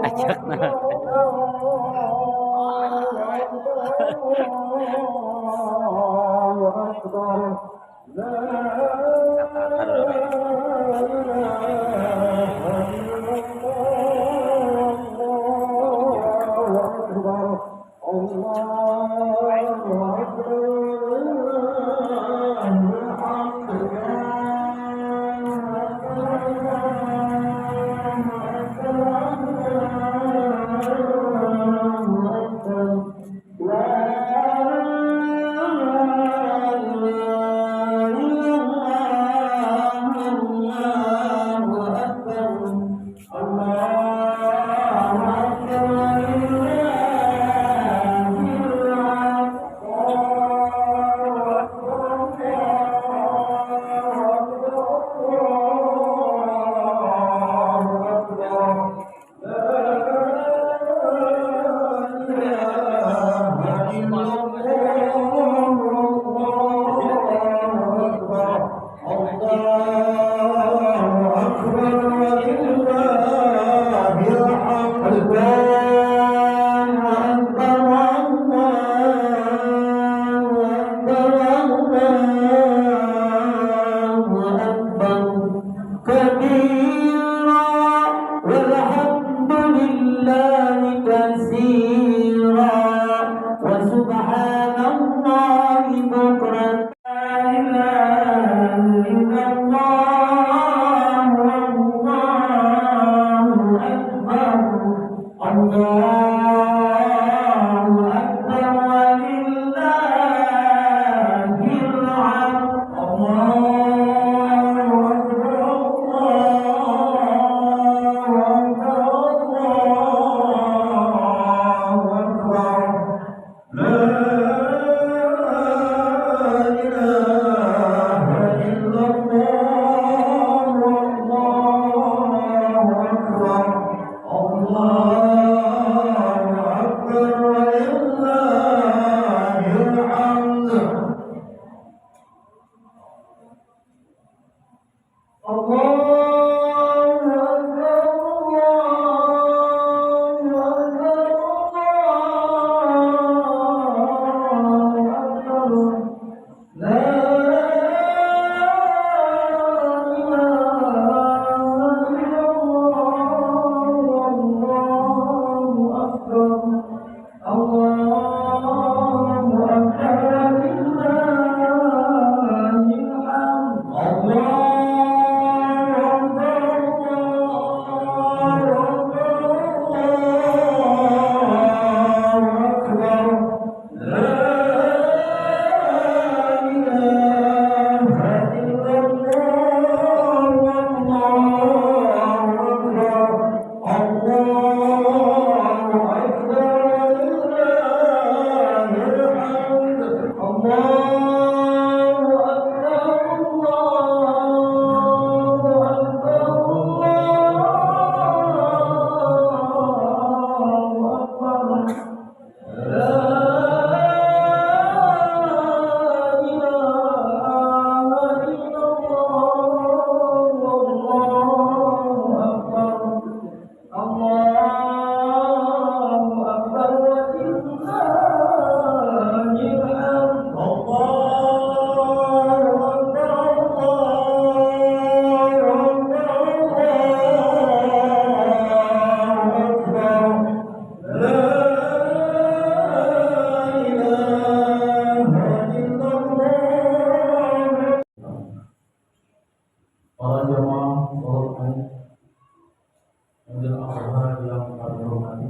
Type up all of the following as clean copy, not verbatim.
Ajak nah. Jemaah yang kami hormati,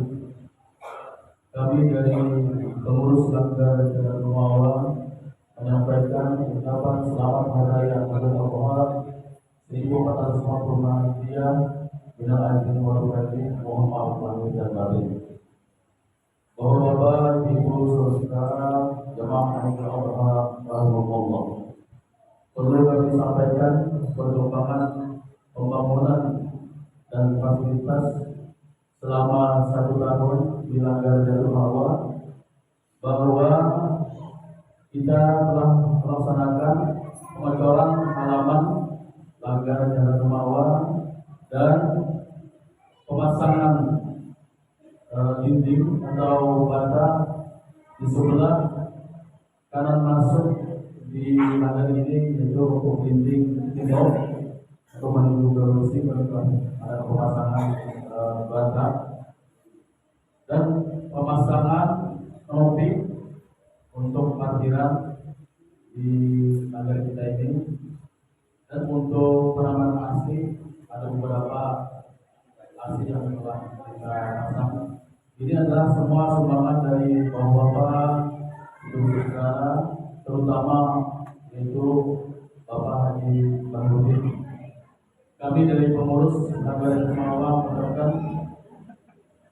kami dari pengurus Langgar Jalan Rumawa menyampaikan ucapan selamat hari raya Idul Adha 1445 Hijriah. Minal aidin wal faizin, mohon maaf lahir dan batin. Bapak Ibu Saudara jemaah Idul Adha rahimahullah. Perlu kami sampaikan perkembangan pembangunan dan fasilitas selama 1 tahun di Langgar Jalan Rumawa, bahwa kita telah melaksanakan pengecoran halaman Langgar Jalan Rumawa dan pemasangan dinding atau bata di sebelah kanan masuk di langgar ini, yaitu untuk dinding timur atau menuju ke Rusi, ada pemasangan bata dan pemasangan nopi untuk parkiran di langgar kita ini. Dan untuk penambahan AC, ada beberapa AC yang telah kita pasang. Ini adalah semua sumbangan dari bapak-bapak, ibu saudara, terutama yaitu Bapak Haji Bahrudin. Kami dari pengurus Langgar Rumawa mengucapkan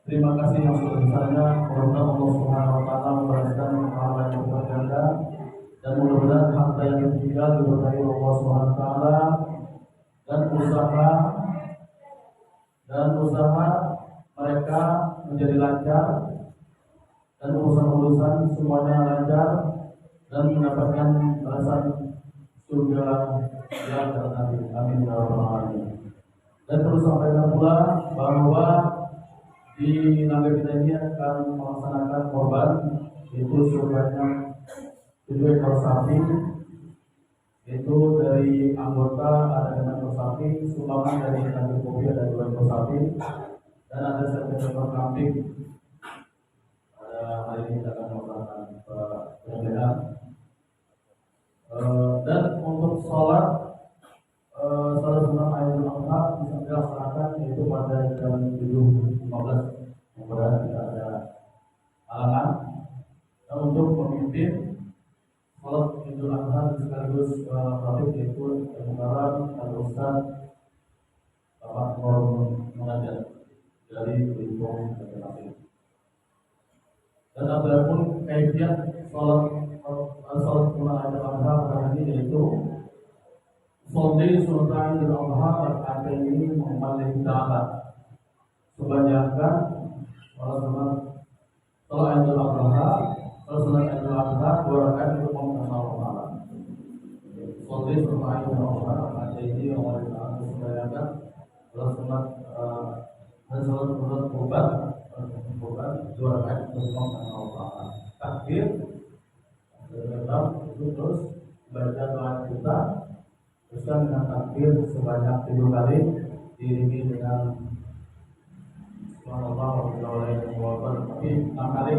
terima kasih yang sebesar-besarnya. Mudah-mudahan Allah Subhanahu wa taala membalaskan pahala yang berganda, dan mudah-mudahan harta yang ditinggal diberkahi Allah Subhanahu wa taala, dan usaha mereka menjadi lancar, dan urusan-urusan semuanya lancar, dan mendapatkan balasan surga yang nanti. Amin ya rabbal alamin. Dan perlu sampaikan pula bahwa di langgar kita ini akan melaksanakan korban, yaitu sebanyak 7 ekor sapi, yaitu dari anggota ada 6 ekor sapi, sumbangan dari Langgar Kopi ada 2 ekor sapi, dan ada 1 ekor kambing. Hari ini kita akan melaksanakan penyembelihan. Dan untuk sholat sunat Idul Adha bisa dilaksanakan yaitu pada jam 7.15, mudah-mudahan tidak ada halangan. Dan untuk memimpin sholat Idul Adha sekaligus khatib yaitu Al-Mukarram Al-Ustaz Bapak Nur Munajat dari Belitung Jakarta. Dan adapun kaifiat sholat sunat Idul Adha pada hari ini yaitu Sholli sunat Idul Adha rakaat ini mengembalikan Ka'bah. Kebanyakan sholat Idul Adha, sunat Idul Adha 2 rakaat untuk mengenal Allah. Sholli sunat Idul Adha rakaat ini mengembalikan kebanyakan sunat kurban 2 rakaat untuk mengenal Allah. Takbir itu terus baca doa kita, teruskan dengan takbir sebanyak 7 kali, diiringi dengan subhanallah wa bihamdihi tapi 6 kali.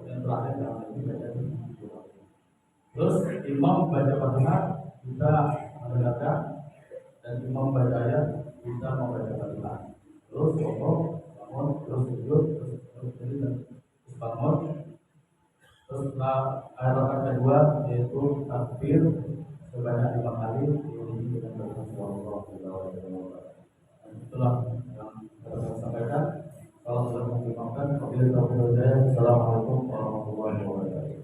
Yang terakhir jangan lagi baca 7 kali. Terus imam baca Fatihah, kita membaca, dan imam baca ayat, kita membaca Fatihah. Terus bangun, terus sujud, terus bangun. Terus setelah rakaat kedua yaitu takbir sebanyak 5 kali, diiringi dengan bacaan subhanallah wa bihamdihi. Itulah yang saya sampaikan. Kalau sudah mengimakan, wabillahi taufiq wal hidayah. Assalamualaikum warahmatullahi wabarakatuh.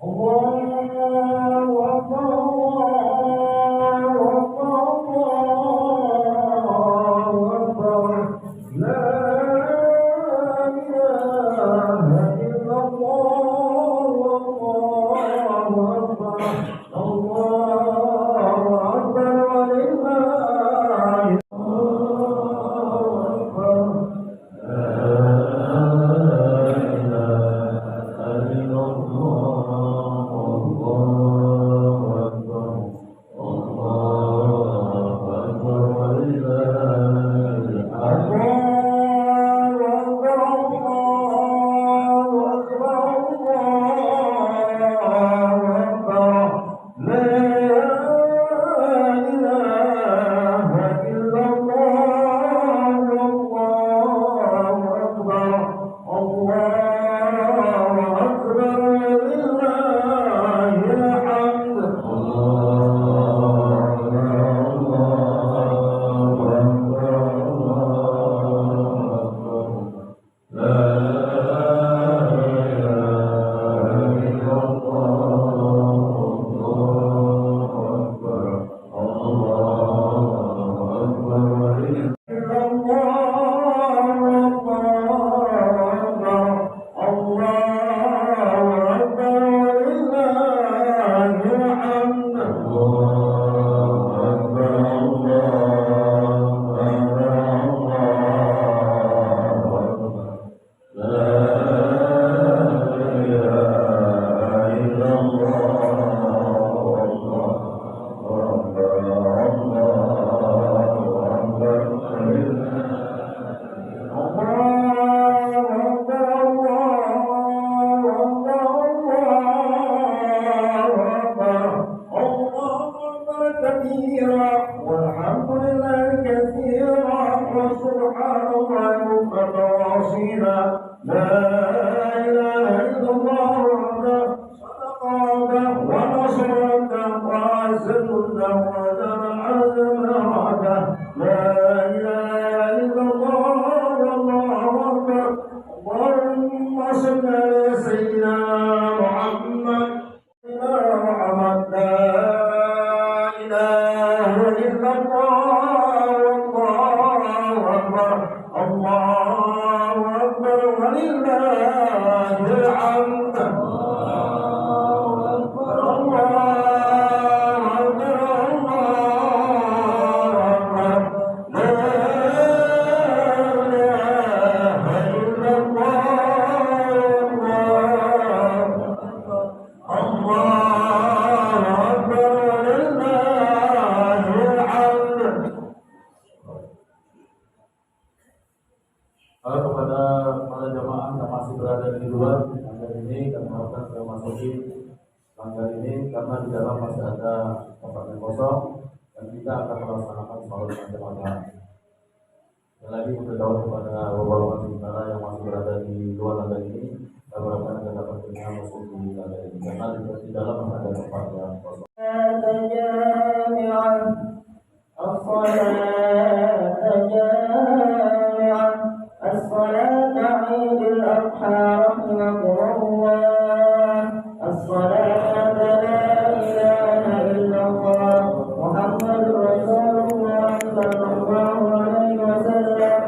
Allahu Akbar. كثيرا والحمد لله كثيرا وسبحان الله بكرة وأصيلا لا إله إلا الله وحده صدق وعده ونصر عبده وعز جنده وأجر العزم وعده لا إله إلا الله والله أكبر اللهم صل على سيدنا محمد لا إله إلا الله والله أكبر الله أكبر ولله الحمد الله أكبر الله أكبر الله أكبر لا إله إلا الله الله أكبر ولله الحمد. Kepada para jamaah yang masih berada di luar langgar ini, kami harapkan segera masuki langgar ini karena di dalam masih ada tempat yang kosong dan kita akan melaksanakan sholat berjamaah. Dan lagi berdoa kepada bapak-bapak sementara yang masih berada di luar langgar ini, kami harapkan agar dapat segera masuk di langgar ini karena di dalam masih ada tempat yang kosong. الصلاة عيد الأضحى رحمكم الله الصلاة لا إله إلا الله محمد رسول الله صلى الله عليه وسلم.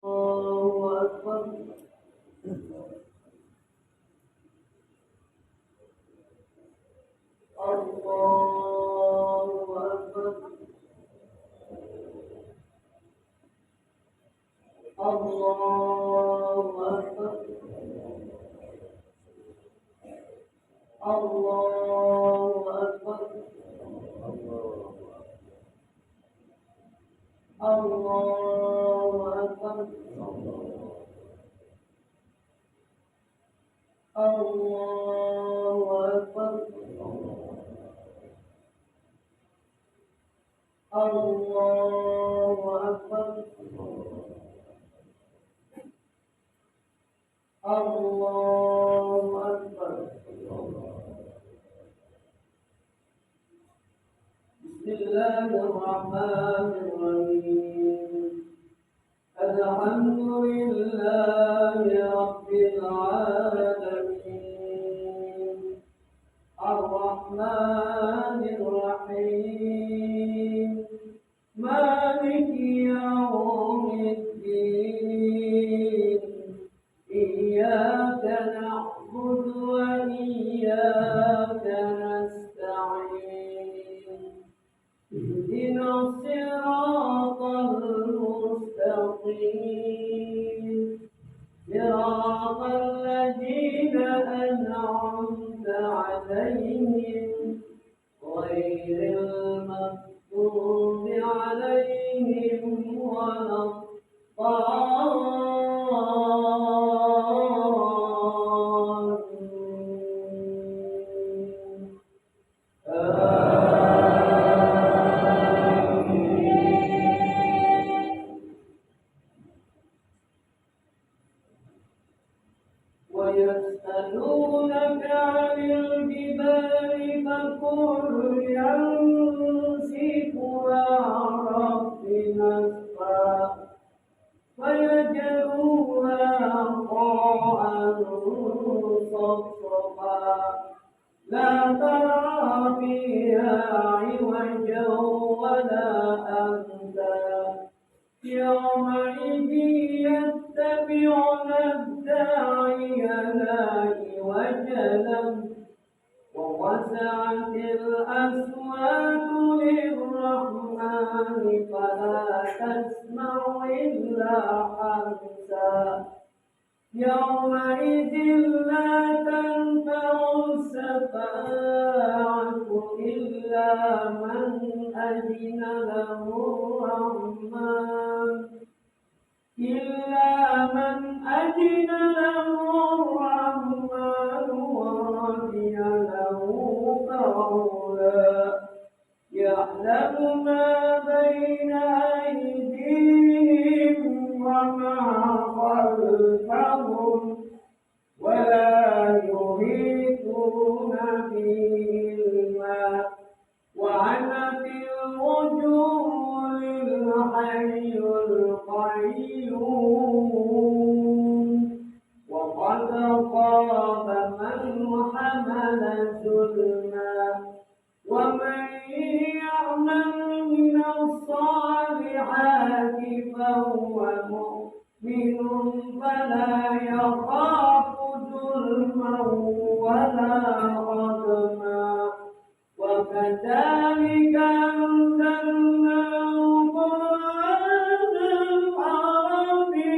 الله أكبر الله أكبر الله أكبر الله أكبر الله أكبر الله أكبر الله أكبر الله أكبر. بسم الله الرحمن الرحيم الحمد لله رب العالمين الرحمن الرحيم مالك يوم الدين إياك نعبد وإياك نستعين اهدنا الصراط المستقيم صراط الذين أنعمت عليهم غير المغضوب عليهم ولا الضالين. ويسألونك عن الجبال فقل ينسفها ربي نسفا فيجعلها قاعا صفصفا لا ترى فيها عوجا ولا أمتا يومئذ يتبعون الداعي لا عوج له ووسعت الأصوات للرحمن فلا تسمع إلا حمسا يومئذ لا تنفع الشفاعة إلا من أذن له الرحمن ما خلفهم ولا يحيطون به علما وعنت الوجوه للحي القيوم وقد خاب من حمل ظلما ومن يعمل من الصالحات فهو مؤمن فلا يخاف ظلما ولا هضما وكذلك أنزلناه قرآنا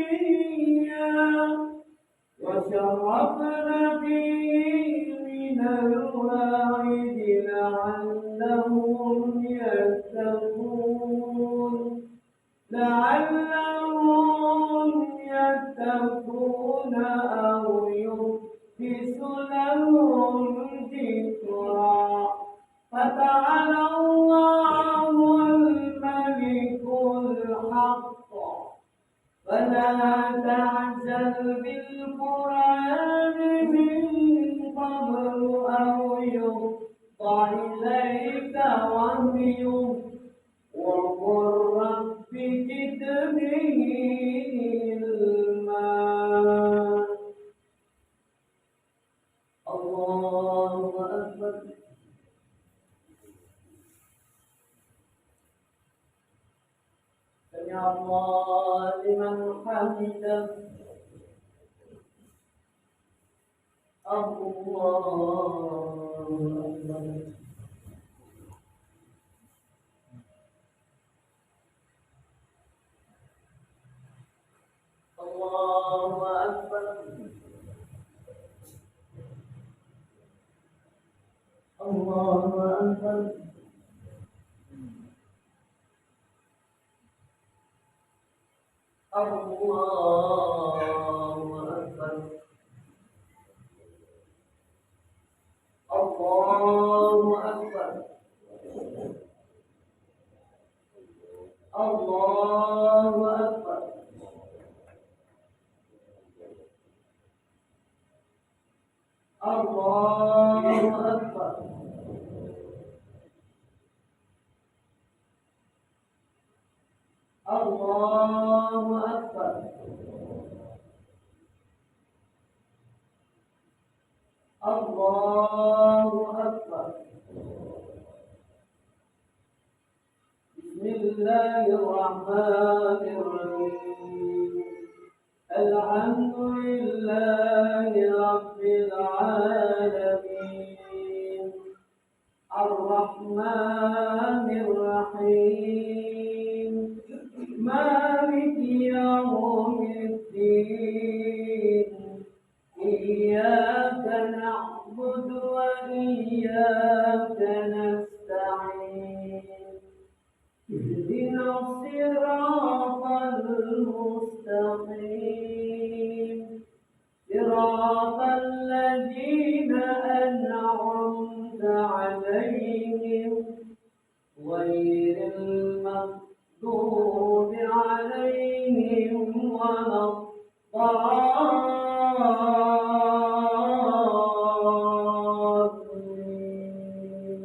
عربيا وشرفنا فيه من الواعظ لعلهم يتقون أو يحدث لهم ذكرا فتعالى الله الملك الحق فلا تعجل بالقرآن من قبل أو يقطع إليك وحيه وقل رب زدني علما الله أكبر سمع الله لمن حمده الله أكبر الله أكبر الله أكبر الله أكبر الله أكبر الله أكبر الله أكبر الله أكبر الله أكبر بسم الله الرحمن الرحيم الحمد لله رب العالمين الرحمن الرحيم مالك يوم الدين إياك نعبد وإياك نستعين اهدنا الصراط المستقيم صراط الذين أنعمت عليهم غير المغضوب عليهم ولا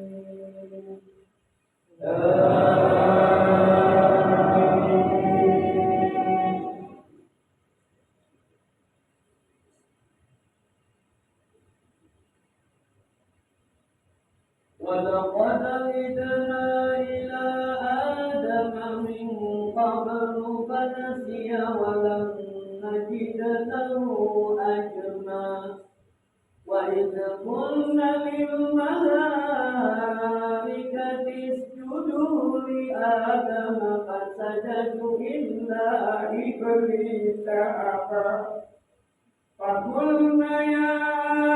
الضالين ولقد عهدنا إلى آدم من قبل فنسي ولم نجد له أجما وإذ قلنا للملائكة اسجدوا لآدم فسجدوا إلا إبليس أبى فقلنا يا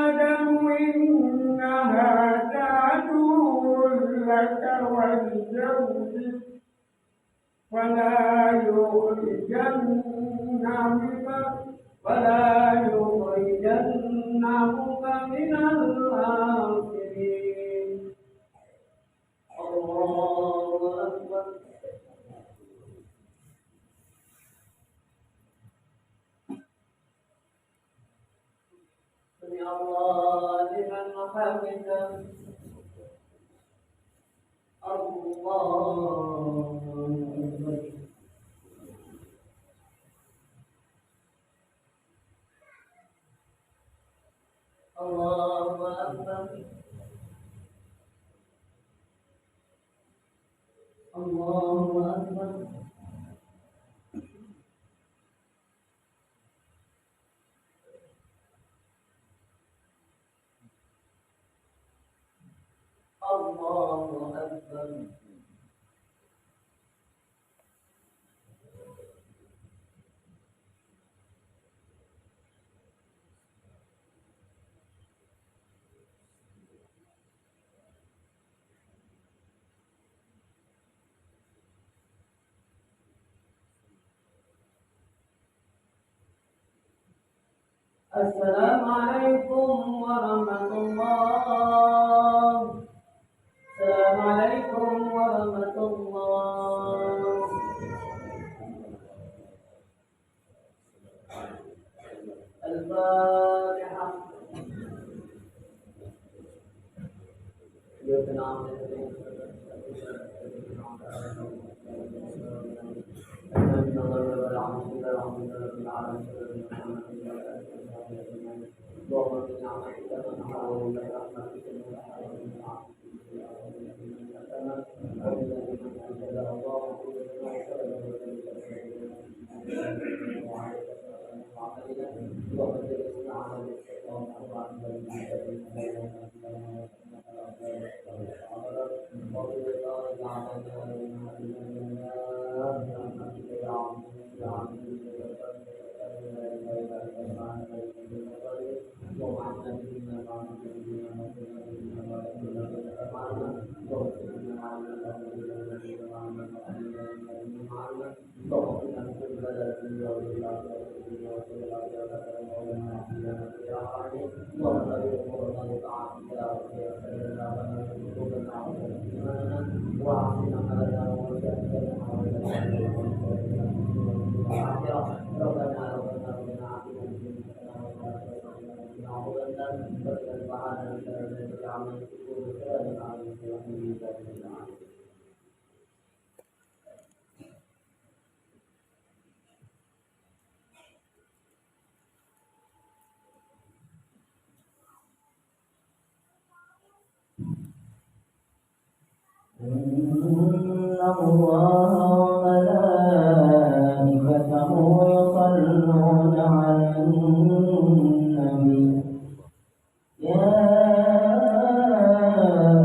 آدم إن هذا عدو لك ولزوجك فلا يخرجنهما من الآخرين الله أكبر الله لمن حمده الله أكبر الله أكبر الله أكبر الله أكبر السلام عليكم ورحمة الله. السلام عليكم ورحمة الله. الفاتحة. إن الله وملائكته يصلون على النبي يا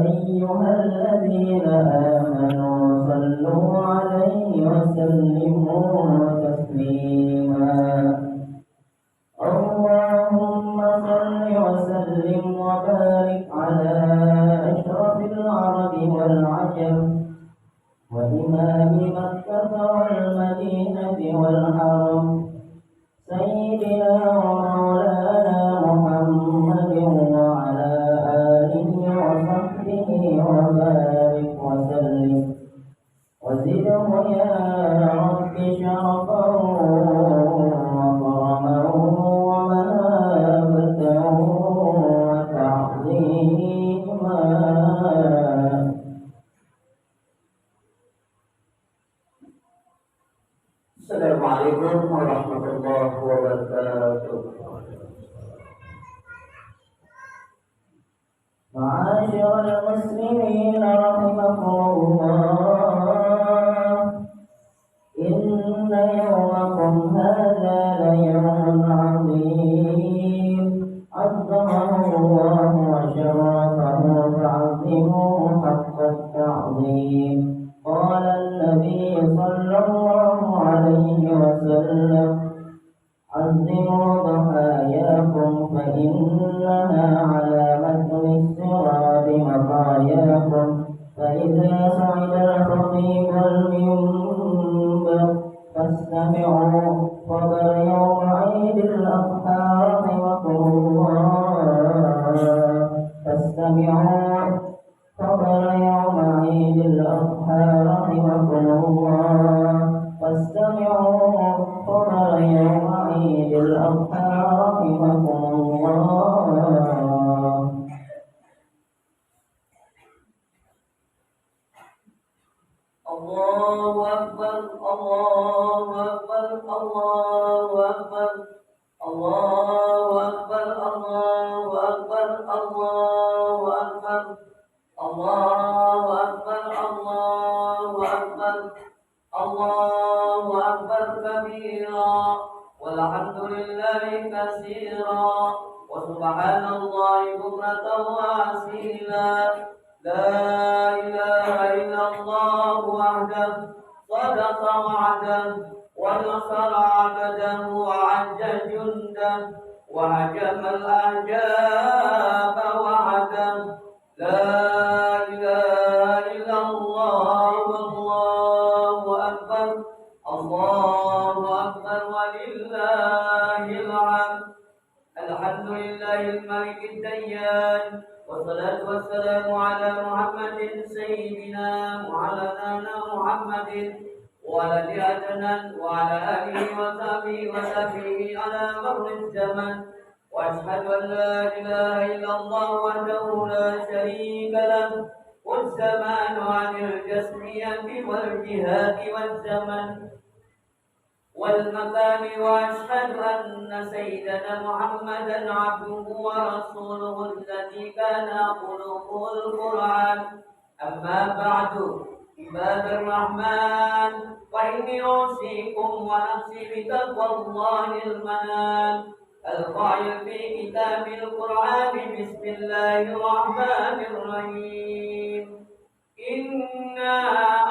أيها الذين آمنوا صلوا عليه وسلموا تسليما اللهم صل وسلم وبارك على أشرف العرب والعجم وإمام مكة والمدينة والحرم سيدنا ومولانا محمد وعلى آله وصحبه وبارك وسلم وزده يا رب شرفا وكرما ومهابة وتعظيما. السلام عليكم ورحمة الله وبركاته. معاشر المسلمين رحمكم الله إن يومكم هذا ليوم عظيم عظمه الله وشرفه فعظموه حق التعظيم. قال النبي صلى الله عليه وسلم عظموا ضحاياكم فإنها على متن الصراط مطاياكم فإذا صعد الخطيب المنبر فاستمعوا خبر يوم عيد الأضحى رحمكم الله فاستمعوا خبر يوم عيد الأضحى رحمكم الله فاستمعوا خبر يوم عيد الأضحى رحمكم الله الله أكبر الله أكبر الله أكبر الله أكبر الله أكبر الله أكبر الله أكبر كبيرا والحمد لله كثيرا وسبحان الله بكرة وأصيلا لا إله إلا الله وحده صدق وعده ونصر عبده وعز جنده وهجم الأحزاب وحده لا إله إلا الله والله أكبر الله أكبر ولله الحمد الحمد لله الملك الديان والصلاة والسلام على محمد سيدنا وعلى محمد ولد عدنان وعلى آله وصحبه وسلم على مر الزمن وأشهد أن لا إله إلا الله وحده لا شريك له والزمان عن الجسمية والجهاد والزمن والمكان وأشهد أن سيدنا محمدا عبده ورسوله الذي كان خلقه القرآن أما بعد عباد الرحمن فإني أوصيكم ونفسي بتقوى الله المنان القائل في كتاب القرآن بسم الله الرحمن الرحيم إنا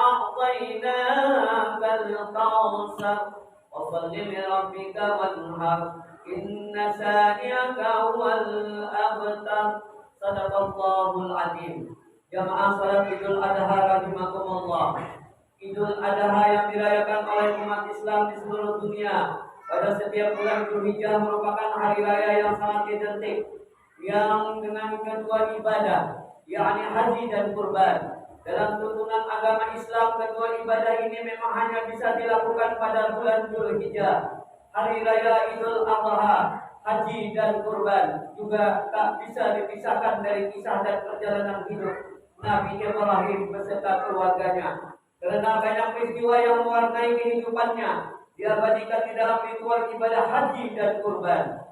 أعطيناك الكوثر وصل لربك وانحر إن شانئك هو الأبتر صدق الله العظيم. Jamaah salat Idul Adha rahimakumullah. Idul Adha yang dirayakan oleh umat Islam di seluruh dunia pada setiap bulan Dzulhijjah merupakan hari raya yang sangat identik yang dengan kedua ibadah, yakni haji dan kurban. Dalam tuntunan agama Islam, kedua ibadah ini memang hanya bisa dilakukan pada bulan Dzulhijjah. Hari raya Idul Adha, haji dan kurban juga tak bisa dipisahkan dari kisah dan perjalanan hidup Nabi Ibrahim beserta keluarganya. Karena banyak peristiwa yang mewarnai kehidupannya, diabadikan di dalam ritual ibadah haji dan kurban.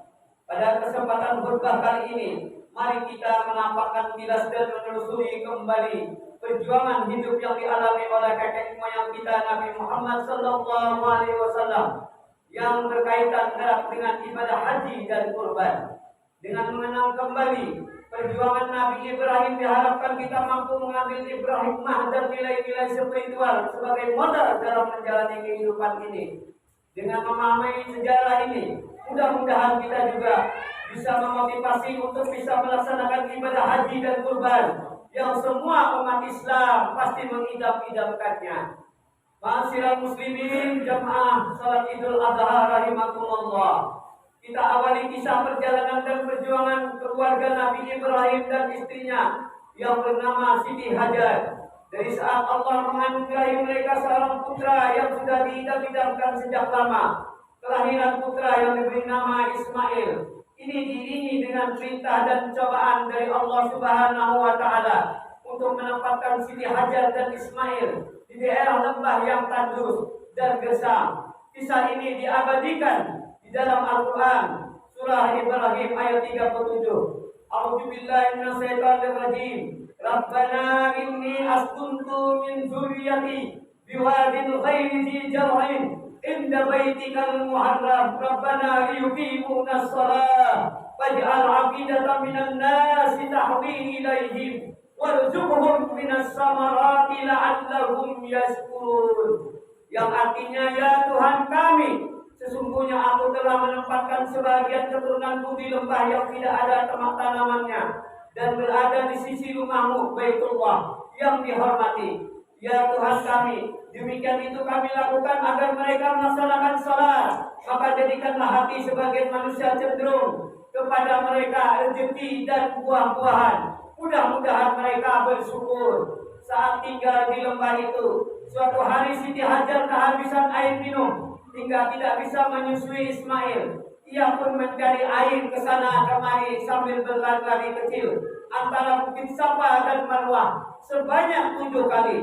Pada kesempatan khutbah kali ini, mari kita menampakkan kilas dan menelusuri kembali perjuangan hidup yang dialami oleh kakek moyang kita Nabi Muhammad SAW yang berkaitan erat dengan ibadah haji dan kurban. Dengan mengenang kembali perjuangan Nabi Ibrahim, diharapkan kita mampu mengambil Ibrahimah dan nilai-nilai spiritual sebagai modal dalam menjalani kehidupan ini. Dengan memahami sejarah ini, mudah-mudahan kita juga bisa memotivasi untuk bisa melaksanakan ibadah haji dan kurban yang semua umat Islam pasti mengidam-idamkannya. Ma'asyiral muslimin, jamaah salat Idul Adha rahimakumullah. Kita awali kisah perjalanan dan perjuangan keluarga Nabi Ibrahim dan istrinya yang bernama Siti Hajar. Dari saat Allah menganugerahi mereka seorang putra yang sudah diidam-idamkan sejak lama, kelahiran putra yang diberi nama Ismail. Ini diiringi dengan perintah dan cobaan dari Allah Subhanahu wa Ta'ala untuk menempatkan Siti Hajar dan Ismail di daerah lembah yang tandus dan gersang. Kisah ini diabadikan dalam Al-Quran surah Ibrahim ayat 37. A'udzu billahi minasyaitonir rajim. Rabbana inni askuntu min dzurriyyati biwadin ghairi dzi zar'in inda baitikal muharram. Rabbana liyuqimunas shalah faj'al 'afidatan minan nasi tahwi ilaihim warzuqhum minas samarati la'allahum yashkurun. Yang artinya, ya Tuhan kami, sesungguhnya aku telah menempatkan sebagian keturunanku di lembah yang tidak ada tempat tanamannya dan berada di sisi rumahmu Baitullah yang dihormati. Ya Tuhan kami, demikian itu kami lakukan agar mereka melaksanakan salat. Maka jadikanlah hati sebagian manusia cenderung kepada mereka rezeki dan buah-buahan. Mudah-mudahan mereka bersyukur saat tinggal di lembah itu. Suatu hari Siti Hajar kehabisan air minum hingga tidak bisa menyusui Ismail. Ia pun mencari air ke sana kemari sambil berlari-lari kecil antara Bukit Safa dan Marwah sebanyak 7 kali.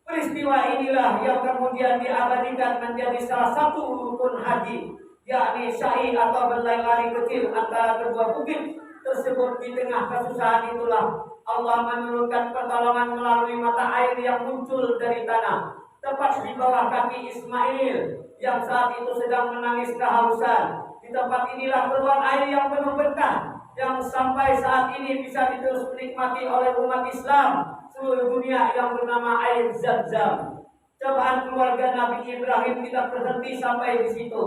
Peristiwa inilah yang kemudian diabadikan menjadi salah satu rukun haji, yakni sa'i atau berlari-lari kecil antara kedua bukit tersebut. Di tengah kesusahan itulah Allah menurunkan pertolongan melalui mata air yang muncul dari tanah tepat di bawah kaki Ismail yang saat itu sedang menangis kehausan. Di tempat inilah keluar air yang penuh berkah yang sampai saat ini bisa terus dinikmati oleh umat Islam seluruh dunia, yang bernama air Zam-Zam. Cobaan keluarga Nabi Ibrahim tidak berhenti sampai di situ.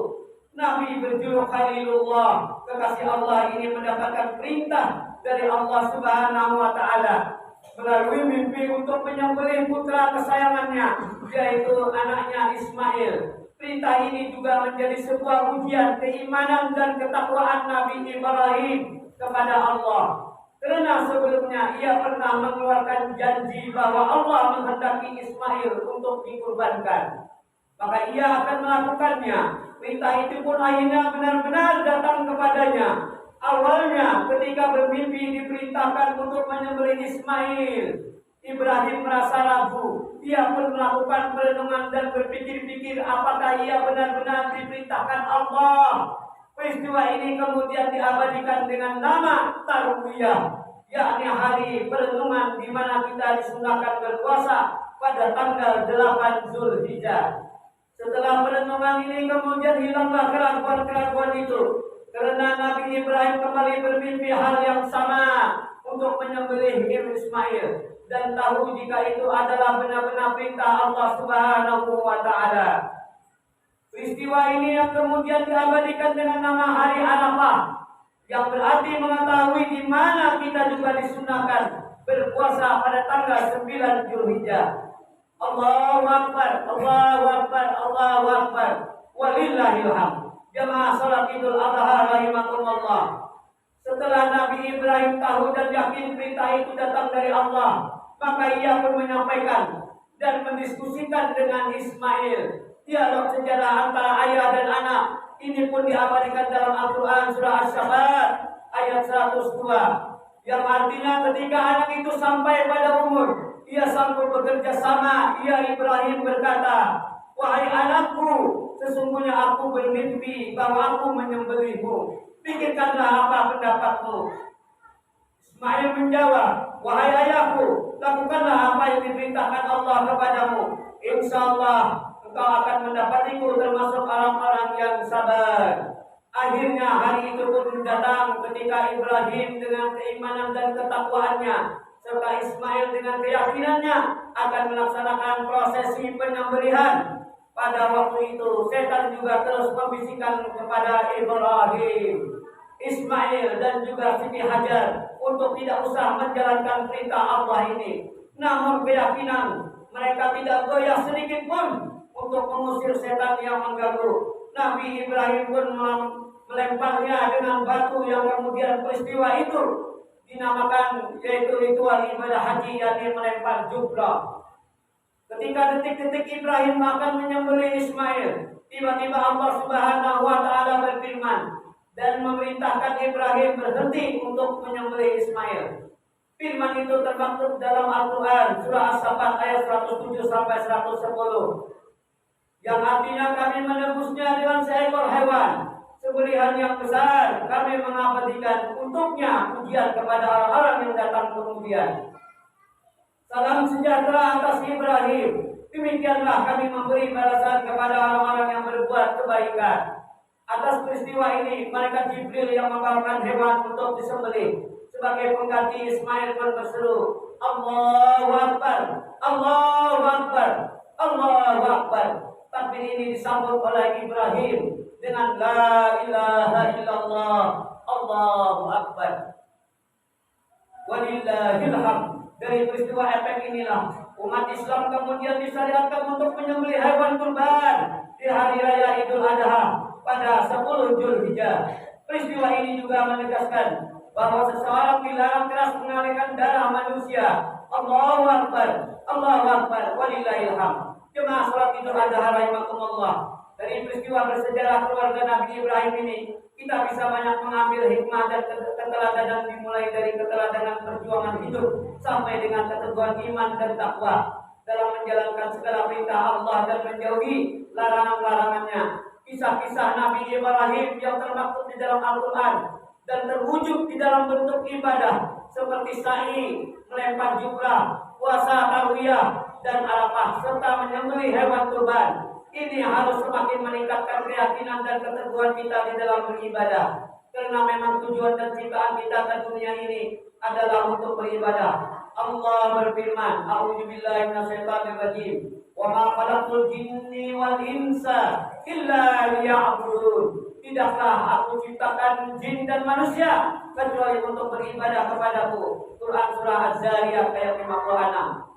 Nabi berjuluk Khalilullah, kekasih Allah ini mendapatkan perintah dari Allah Subhanahu wa taala melalui mimpi untuk menyembelih putra kesayangannya, yaitu anaknya Ismail. Perintah ini juga menjadi sebuah ujian keimanan dan ketakwaan Nabi Ibrahim kepada Allah. Karena sebelumnya ia pernah mengeluarkan janji bahwa Allah menghendaki Ismail untuk dikurbankan, maka ia akan melakukannya. Perintah itu pun akhirnya benar-benar datang kepadanya. Awalnya ketika bermimpi diperintahkan untuk menyembelih Ismail, Ibrahim merasa ragu. Ia pun melakukan perenungan dan berpikir-pikir apakah ia benar-benar diperintahkan Allah. Peristiwa ini kemudian diabadikan dengan nama Tarwiyah, yakni hari perenungan di mana kita disunahkan berpuasa pada tanggal 8 Zulhijjah. Setelah perenungan ini kemudian hilanglah keraguan-keraguan itu, karena Nabi Ibrahim kembali bermimpi hal yang sama untuk menyembelih Ismail dan tahu jika itu adalah benar-benar perintah Allah Subhanahu wa taala. Peristiwa ini yang kemudian diabadikan dengan nama hari Arafah, yang berarti mengetahui di mana kita juga disunahkan berpuasa pada tanggal 9 Zulhijjah. Allahu Akbar, Allahu Akbar, Allahu Akbar. Walillahil hamd. Jamaah salat Idul Adha rahimakumullah. Setelah Nabi Ibrahim tahu dan yakin perintah itu datang dari Allah, maka ia pun menyampaikan dan mendiskusikan dengan Ismail. Dialog sejarah antara ayah dan anak ini pun diabadikan dalam Al-Quran surah Asy-Syabat ayat 102, yang artinya ketika anak itu sampai pada umur ia sanggup bekerja sama, ia Ibrahim berkata, "Wahai anakku, sesungguhnya aku bermimpi bahwa aku menyembelihmu. Pikirkanlah apa pendapatmu." Ismail menjawab, "Wahai ayahku, lakukanlah apa yang diperintahkan Allah kepadamu. Insyaallah engkau akan mendapatiku termasuk orang-orang yang sabar." Akhirnya hari itu pun datang ketika Ibrahim dengan keimanan dan ketakwaannya serta Ismail dengan keyakinannya akan melaksanakan prosesi penyembelihan. Pada waktu itu setan juga terus membisikkan kepada Ibrahim, Ismail dan juga Siti Hajar untuk tidak usah menjalankan perintah Allah ini. Namun keyakinan mereka tidak goyah sedikit pun untuk mengusir setan yang mengganggu. Nabi Ibrahim pun melemparnya dengan batu yang kemudian peristiwa itu dinamakan yaitu ritual ibadah haji, yakni melempar jumrah. Ketika detik-detik Ibrahim akan menyembelih Ismail, tiba-tiba Allah Subhanahu wa taala berfirman dan memerintahkan Ibrahim berhenti untuk menyembelih Ismail. Firman itu termaktub dalam Al-Quran surah As-Saffat ayat 107 sampai 110, yang artinya kami menebusnya dengan seekor hewan sembelihan yang besar. Kami mengabadikan untuknya ujian kepada orang-orang yang datang kemudian. Salam sejahtera atas Ibrahim. Demikianlah kami memberi balasan kepada orang-orang yang berbuat kebaikan. Atas peristiwa ini, malaikat Jibril yang membawakan hewan untuk disembelih sebagai pengganti Ismail pun berseru, "Allahu Akbar, Allahu Akbar, Allahu Akbar." Takbir ini disambut oleh Ibrahim dengan la ilaha illallah, Allahu Akbar. Walillahil hamd. Dari peristiwa efek inilah umat Islam kemudian disyariatkan untuk menyembelih hewan kurban di hari raya Idul Adha pada 10 Zulhijjah. Peristiwa ini juga menegaskan bahwa seseorang dilarang keras mengalirkan darah manusia. Allahu Akbar, Allahu Akbar, walillahil hamd. Jemaah salat Idul Adha rahimakumullah. Dari peristiwa bersejarah keluarga Nabi Ibrahim ini, kita bisa banyak mengambil hikmah dan keteladanan, dimulai dari keteladanan perjuangan hidup sampai dengan keteguhan iman dan takwa. dalam menjalankan segala perintah Allah dan menjauhi larangan-larangannya. Kisah-kisah Nabi Ibrahim yang termaktub di dalam Al-Quran dan terwujud di dalam bentuk ibadah seperti sa'i, melempar jumrah, puasa tarwiyah dan arafah serta menyembelih hewan kurban. Ini harus semakin meningkatkan keyakinan dan keteguhan kita di dalam beribadah. Karena memang tujuan dan ciptaan kita ke dunia ini adalah untuk beribadah. Allah berfirman, A'udzubillahi minasyaitonirrajim. Wa ma khalaqtul jinni wal insa illa liya'budun. Tidaklah aku ciptakan jin dan manusia kecuali untuk beribadah kepadaku. Quran surah Az-Zariyat ayat 56.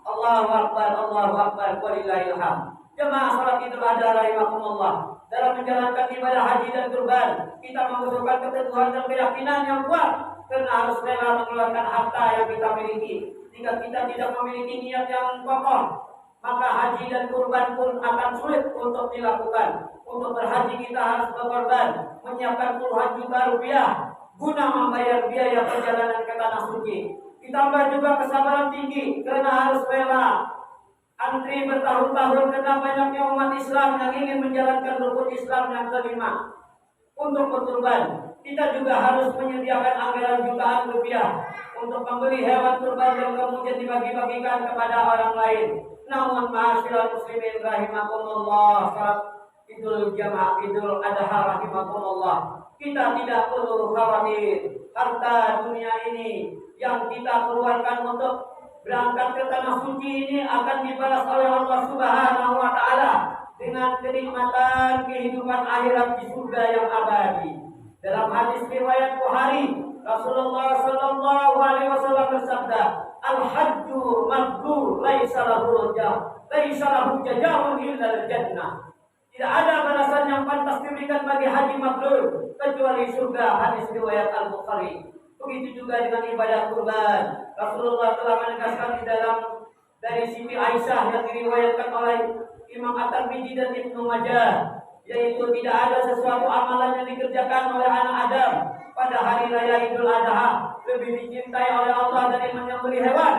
Allahu akbar, Allahu akbar, walillahil hamd. Jemaah salat Idul Adha rahimakumullah. Dalam menjalankan ibadah haji dan kurban, kita membutuhkan keteguhan dan keyakinan yang kuat karena harus rela mengeluarkan harta yang kita miliki. Jika kita tidak memiliki niat yang kokoh, maka haji dan kurban pun akan sulit untuk dilakukan. Untuk berhaji kita harus berkorban, menyiapkan puluhan juta rupiah guna membayar biaya perjalanan ke tanah suci. Ditambah juga kesabaran tinggi karena harus rela antri bertahun-tahun karena banyaknya umat Islam yang ingin menjalankan rukun Islam yang kelima. Untuk berkurban, kita juga harus menyediakan anggaran jutaan rupiah untuk membeli hewan kurban yang kemudian dibagi-bagikan kepada orang lain. Namun ma'asyiral muslimin rahimakumullah, salat Idul Jamaah Idul Adha rahimakumullah, kita tidak perlu khawatir harta dunia ini yang kita keluarkan untuk berangkat ke tanah suci ini akan dibalas oleh Allah Subhanahu wa taala dengan kenikmatan kehidupan akhirat di surga yang abadi. Dalam hadis riwayat Bukhari, Rasulullah sallallahu alaihi wasallam bersabda, "Al-hajju mabrur laisa lahu jazaa'un illa al-jannah." Tidak ada balasan yang pantas diberikan bagi haji mabrur kecuali surga. Hadis riwayat Al-Bukhari. Begitu juga dengan ibadah kurban. Rasulullah telah menegaskan di dalam dari Siti Aisyah yang diriwayatkan oleh Imam At-Tirmidzi dan Ibnu Majah, yaitu tidak ada sesuatu amalan yang dikerjakan oleh anak Adam pada hari raya Idul Adha lebih dicintai oleh Allah dari menyembelih hewan,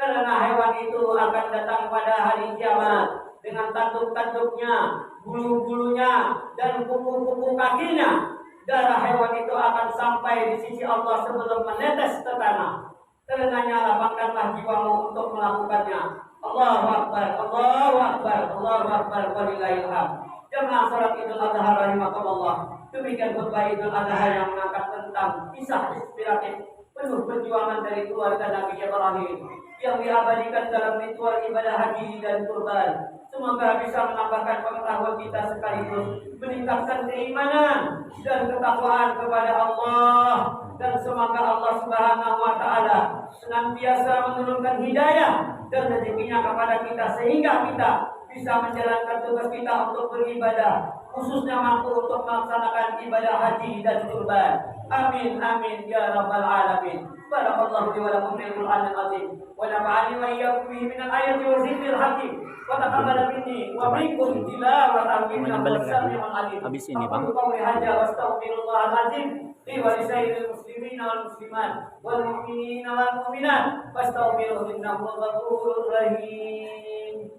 karena hewan itu akan datang pada hari kiamat dengan tanduk-tanduknya, bulu-bulunya, dan kuku-kuku kakinya. Darah hewan itu akan sampai di sisi Allah sebelum menetes ke tanah. Karenanya lapangkanlah jiwamu untuk melakukannya. Allahu Akbar, Allahu Akbar, Allahu Akbar, walillahil hamd. Jemaah salat Idul Adha rahimakumullah. Demikian khutbah Idul Adha yang mengangkat tentang kisah inspiratif penuh perjuangan dari keluarga Nabi Ibrahim yang diabadikan dalam ritual ibadah haji dan kurban. Semoga bisa menambahkan pengetahuan kita sekaligus meningkatkan keimanan dan ketakwaan kepada Allah, dan semoga Allah Subhanahu wa taala senantiasa menurunkan hidayah dan rezekinya kepada kita sehingga kita bisa menjalankan tugas kita untuk beribadah, khususnya mampu untuk melaksanakan ibadah haji dan kurban. Amin amin ya rabbal alamin. Barakallahu li wa lakum fil Qur'anil azim wa nafa'ani wa iyyakum bihi minal ayati wa zikril hakim. Wa taqabbal minni wa minkum tilawatan innahu samii'un 'aliim. Habis ini, Bang. Qul hadza wa astaghfirullahal azim li wa li sairil muslimina wal muslimat wal mu'minina wal mu'minat fastaghfiruhu innahu ghafurur rahim.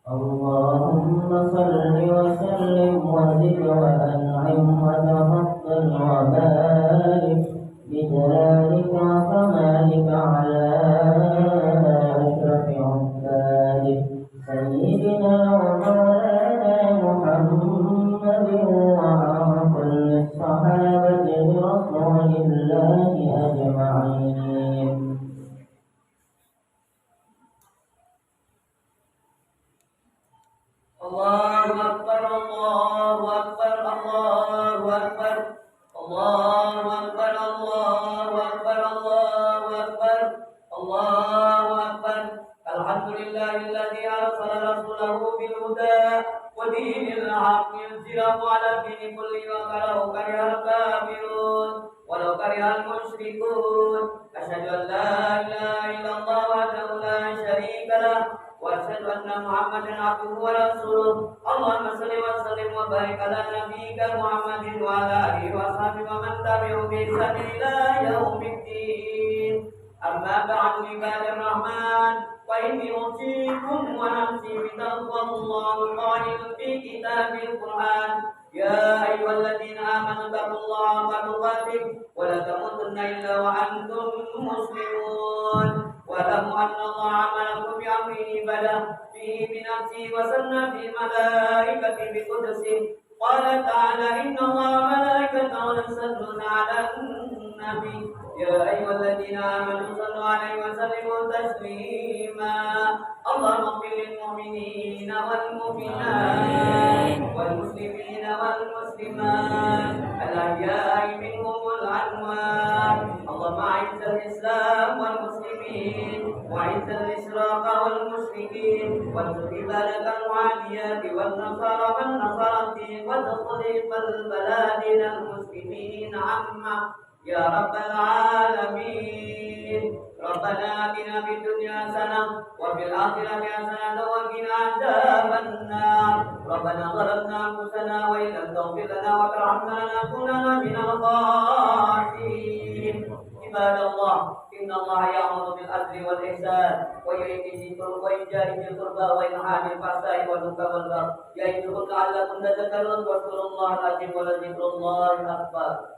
اللهم صل وسلم وزد وأنعم وتفضل وبارك بجلالك وكمالك على أشرف عبادك سيدنا ومولانا محمد وعلى كل الصحابة برسول الله أجمعين. Allahu Akbar, Allahu Akbar, Allahu Akbar, Allahu Akbar, Allahu Akbar, Allahu Akbar, Allahu Akbar. Alhamdulillahilladzi arsala rasulahu bil huda wa dinil haqqi yuzhirahu 'ala dini kulli wa walau karihal kafirun walau karihal musyrikun. Asyhadu an la ilaha illallah wahdahu la syarika lah wa asyhadu anna Muhammadan abduhu wa rasuluh. Allahumma shalli wa sallim wa barik ala nabiyyika Muhammadin wa ala alihi wa sahbihi wa man tabi'ahum bi ihsan ila yaumiddin. أما بعد عباد الرحمن وإني أوصيكم ونفسي بتقوى الله القائل في كتاب القرآن يا أيها الذين آمنوا اتقوا الله حق تقاته ولا تموتن إلا وأنتم مسلمون واعلموا أن الله عملكم بأمره بدأ فيه بنفسه وسنى في الملائكة بقدسه قال تعالى إن الله وملائكته يصلون على النبي يا أيها الذين آمنوا صلوا عليه وسلموا تسليما اللهم اغفر للمؤمنين والمؤمنات والمسلمين والمسلمات الأحياء منهم والأموات اللهم أعز الإسلام والمسلمين وأعز الإشراق والمشركين وانصر عبادك المعاديات والنصارى الدين وتطريق البلاد المسلمين عما يا رب العالمين ربنا آتنا في الدنيا حسنة وفي الآخرة حسنة وقنا عذاب النار ربنا ظلمنا أنفسنا وإن لم تغفر لنا وترحمنا لنكونن من الخاسرين عباد الله إن الله يأمر بالعدل والإحسان وإيتاء ذي القربى وينهى عن الفحشاء والمنكر والبغي يعظكم لعلكم تذكرون واذكروا الله العظيم ولذكر الله أكبر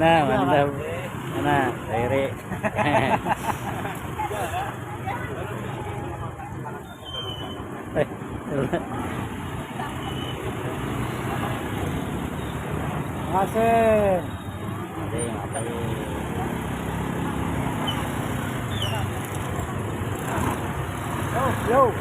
Nah, mantap. Nah, Riri. Masih. Yo.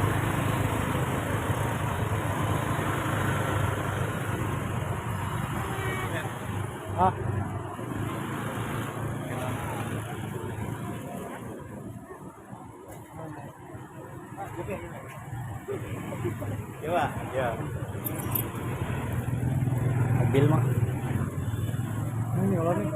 Coba, ya. Mobil mah. Ini kalau nih.